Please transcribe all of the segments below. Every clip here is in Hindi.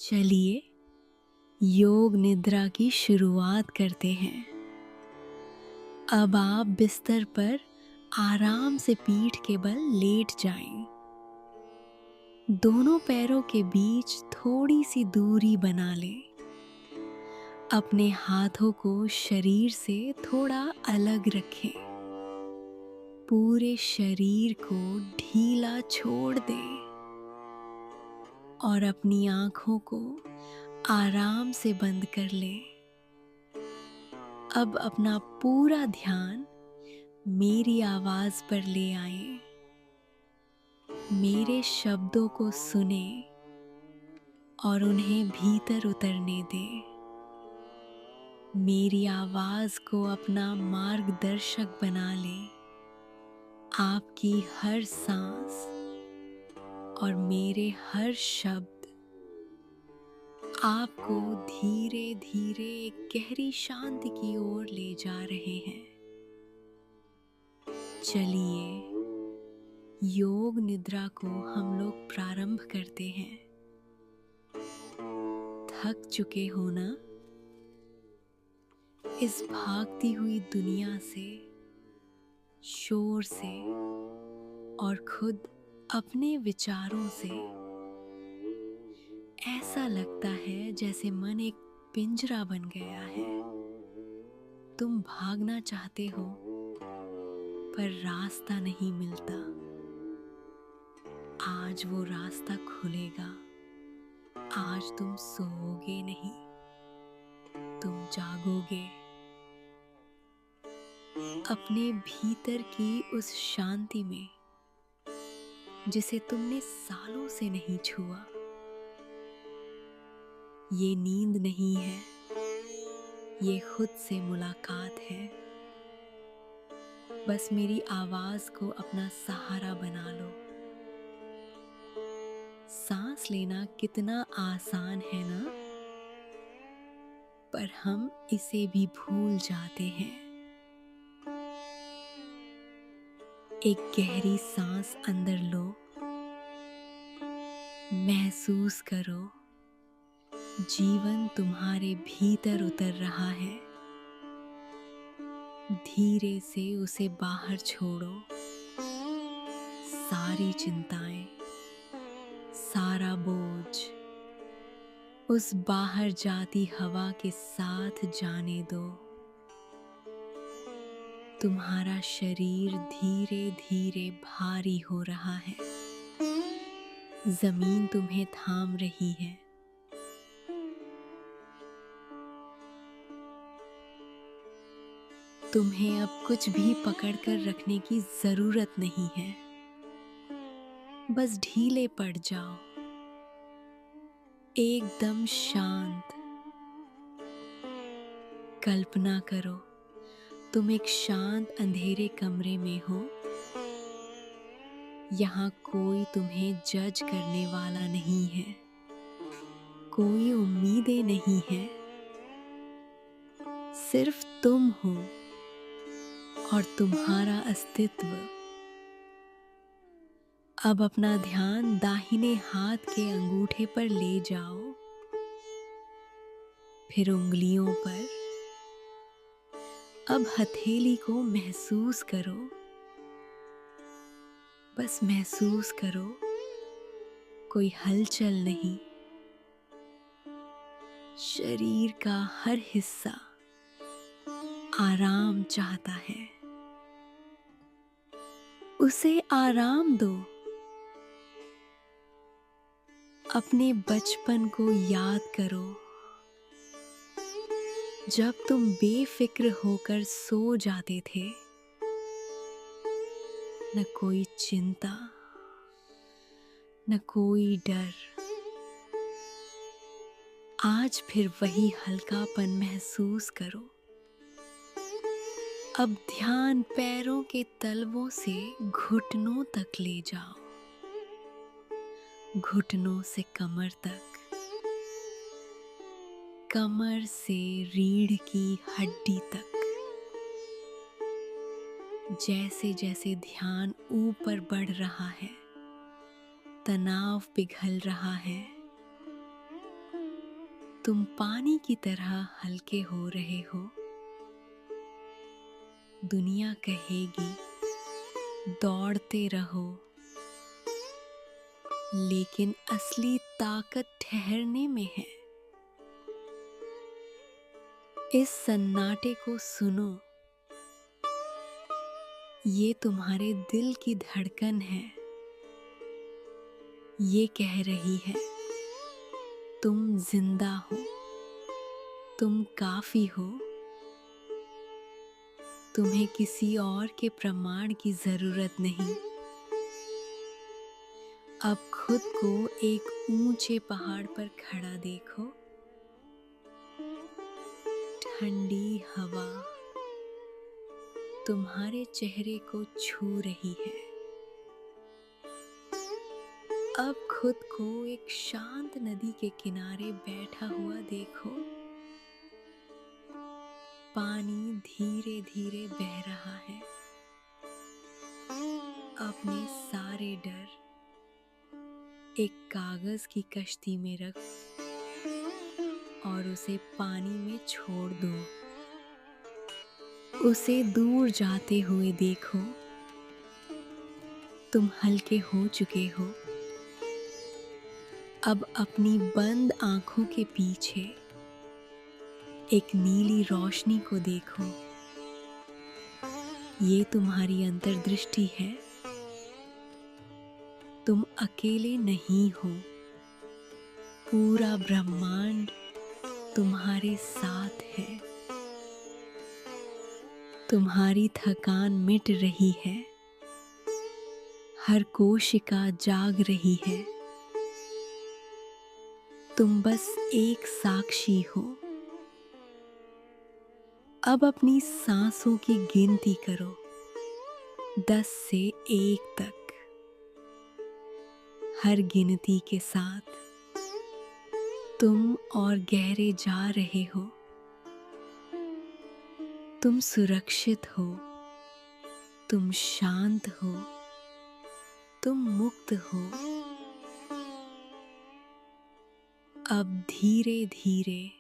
चलिए योग निद्रा की शुरुआत करते हैं। अब आप बिस्तर पर आराम से पीठ के बल लेट जाएं। दोनों पैरों के बीच थोड़ी सी दूरी बना लें। अपने हाथों को शरीर से थोड़ा अलग रखें। पूरे शरीर को ढीला छोड़ दें और अपनी आंखों को आराम से बंद कर लें। अब अपना पूरा ध्यान मेरी आवाज पर ले आएं। मेरे शब्दों को सुने और उन्हें भीतर उतरने दें। मेरी आवाज को अपना मार्गदर्शक बना लें। आपकी हर सांस और मेरे हर शब्द आपको धीरे धीरे एक गहरी शांति की ओर ले जा रहे हैं। चलिए योग निद्रा को हम लोग प्रारंभ करते हैं। थक चुके हो ना? इस भागती हुई दुनिया से, शोर से और खुद अपने विचारों से। ऐसा लगता है जैसे मन एक पिंजरा बन गया है। तुम भागना चाहते हो पर रास्ता नहीं मिलता। आज वो रास्ता खुलेगा। आज तुम सोओगे नहीं, तुम जागोगे। अपने भीतर की उस शांति में जिसे तुमने सालों से नहीं छुआ। ये नींद नहीं है, ये खुद से मुलाकात है। बस मेरी आवाज को अपना सहारा बना लो। सांस लेना कितना आसान है ना? पर हम इसे भी भूल जाते हैं। एक गहरी सांस अंदर लो। महसूस करो जीवन तुम्हारे भीतर उतर रहा है। धीरे से उसे बाहर छोड़ो। सारी चिंताएं, सारा बोझ उस बाहर जाती हवा के साथ जाने दो। तुम्हारा शरीर धीरे धीरे भारी हो रहा है। जमीन तुम्हें थाम रही है। तुम्हें अब कुछ भी पकड़ कर रखने की जरूरत नहीं है। बस ढीले पड़ जाओ, एकदम शांत। कल्पना करो तुम एक शांत अंधेरे कमरे में हो। यहाँ कोई तुम्हें जज करने वाला नहीं है। कोई उम्मीदें नहीं है। सिर्फ तुम हो और तुम्हारा अस्तित्व। अब अपना ध्यान दाहिने हाथ के अंगूठे पर ले जाओ, फिर उंगलियों पर। अब हथेली को महसूस करो। बस महसूस करो, कोई हलचल नहीं। शरीर का हर हिस्सा आराम चाहता है। उसे आराम दो। अपने बचपन को याद करो, जब तुम बेफिक्र होकर सो जाते थे। न कोई चिंता, न कोई डर। आज फिर वही हल्कापन महसूस करो। अब ध्यान पैरों के तलवों से घुटनों तक ले जाओ। घुटनों से कमर तक, कमर से रीढ़ की हड्डी तक। जैसे जैसे ध्यान ऊपर बढ़ रहा है, तनाव पिघल रहा है। तुम पानी की तरह हल्के हो रहे हो। दुनिया कहेगी दौड़ते रहो, लेकिन असली ताकत ठहरने में है। इस सन्नाटे को सुनो, ये तुम्हारे दिल की धड़कन है। ये कह रही है तुम जिंदा हो, तुम काफी हो। तुम्हें किसी और के प्रमाण की जरूरत नहीं। अब खुद को एक ऊंचे पहाड़ पर खड़ा देखो। ठंडी हवा तुम्हारे चेहरे को छू रही है। अब खुद को एक शांत नदी के किनारे बैठा हुआ देखो। पानी धीरे धीरे बह रहा है। अपने सारे डर एक कागज की कश्ती में रख और उसे पानी में छोड़ दो। उसे दूर जाते हुए देखो। तुम हल्के हो चुके हो। अब अपनी बंद आंखों के पीछे एक नीली रोशनी को देखो। ये तुम्हारी अंतर्दृष्टि है। तुम अकेले नहीं हो। पूरा ब्रह्मांड तुम्हारे साथ है। तुम्हारी थकान मिट रही है। हर कोशिका जाग रही है। तुम बस एक साक्षी हो। अब अपनी सांसों की गिनती करो, 10 से 1 तक। हर गिनती के साथ तुम और गहरे जा रहे हो। तुम सुरक्षित हो। तुम शांत हो। तुम मुक्त हो। अब धीरे धीरे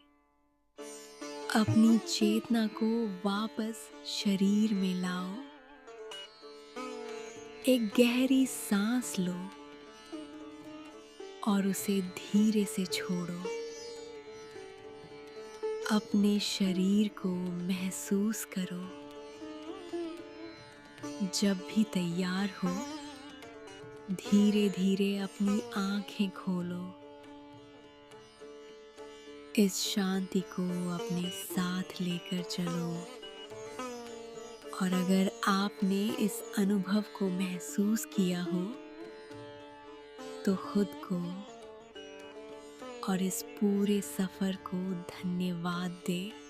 अपनी चेतना को वापस शरीर में लाओ। एक गहरी सांस लो और उसे धीरे से छोड़ो। अपने शरीर को महसूस करो। जब भी तैयार हो, धीरे धीरे अपनी आंखें खोलो। इस शांति को अपने साथ लेकर चलो। और अगर आपने इस अनुभव को महसूस किया हो, तो खुद को और इस पूरे सफर को धन्यवाद दे।